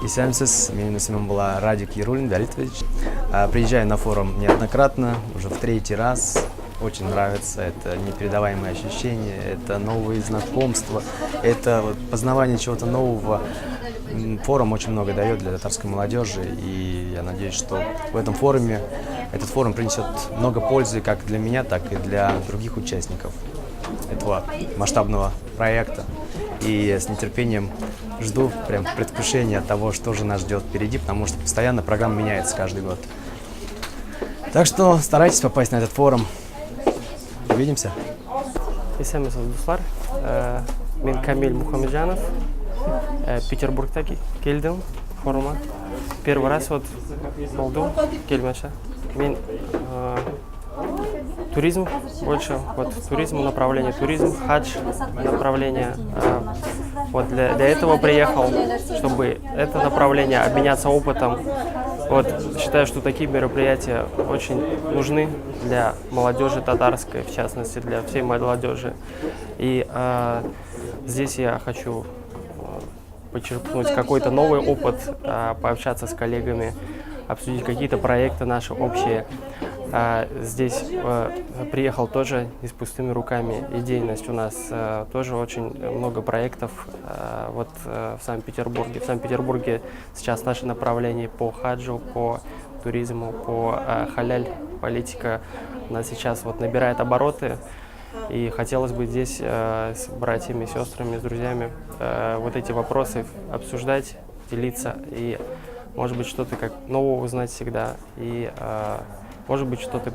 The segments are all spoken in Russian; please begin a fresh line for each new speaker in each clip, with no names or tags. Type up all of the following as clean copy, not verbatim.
Исәмсез, менің исемім была Радик Ярулин Валитович. Приезжаю на форум неоднократно, уже в третий раз. Очень нравится, это непередаваемые ощущения, это новые знакомства, это вот познавание чего-то нового. Форум очень много дает для татарской молодежи, и я надеюсь, что в этом форуме, этот форум принесет много пользы как для меня, так и для других участников этого масштабного проекта. И с нетерпением жду прям предвкушения того, что же нас ждет впереди, потому что постоянно программа меняется каждый год. Так что старайтесь попасть на этот форум. Увидимся.
Исәмсез дуслар, мен Камиль Мухамеджанов, Петербургта келдім форумға. Первый раз вот болдым келмеші. Мен туризм больше, вот туризм, направление туризм, хадж направление. Вот для этого приехал, чтобы это направление обменяться опытом. Вот считаю, что такие мероприятия очень нужны для молодежи татарской, в частности для всей молодежи. И здесь я хочу подчеркнуть какой-то новый опыт, пообщаться с коллегами, обсудить какие-то проекты наши общие. Здесь приехал тоже не с пустыми руками. Идейность у нас тоже очень много проектов вот в Санкт-Петербурге. В Санкт-Петербурге сейчас наше направление по хаджу, по туризму, по халяль политика у нас сейчас вот набирает обороты. И хотелось бы здесь с братьями, сестрами, с друзьями вот эти вопросы обсуждать, делиться и, может быть, что-то как нового узнать всегда. И может быть, что-то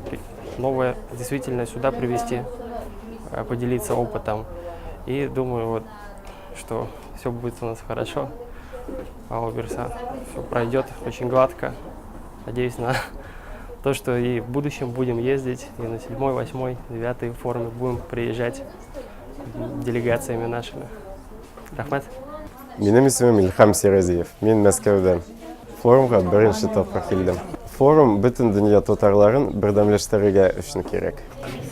новое действительно сюда привести, поделиться опытом. И думаю, вот, что все будет у нас хорошо. Алла Берса, все пройдет очень гладко. Надеюсь на то, что и в будущем будем ездить, и на 7, 8, 9 форуме будем приезжать делегациями нашими. Рахмат.
Менің исемім Илхам Серазиев. Мен Мәскәүдән. Форумға бірінші тапқыр келдім. Форум бүтін дүния татарларын бердәмләштерергә өчен кирәк.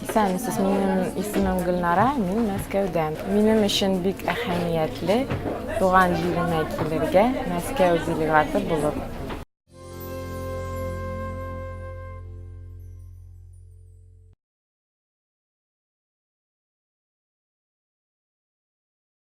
Исәмсез, минем исемем Гөлнара, мин Мәскәүдән. Минем өчен бик әһәмиятле туган җиремә килергә, Мәскәү делегаты булып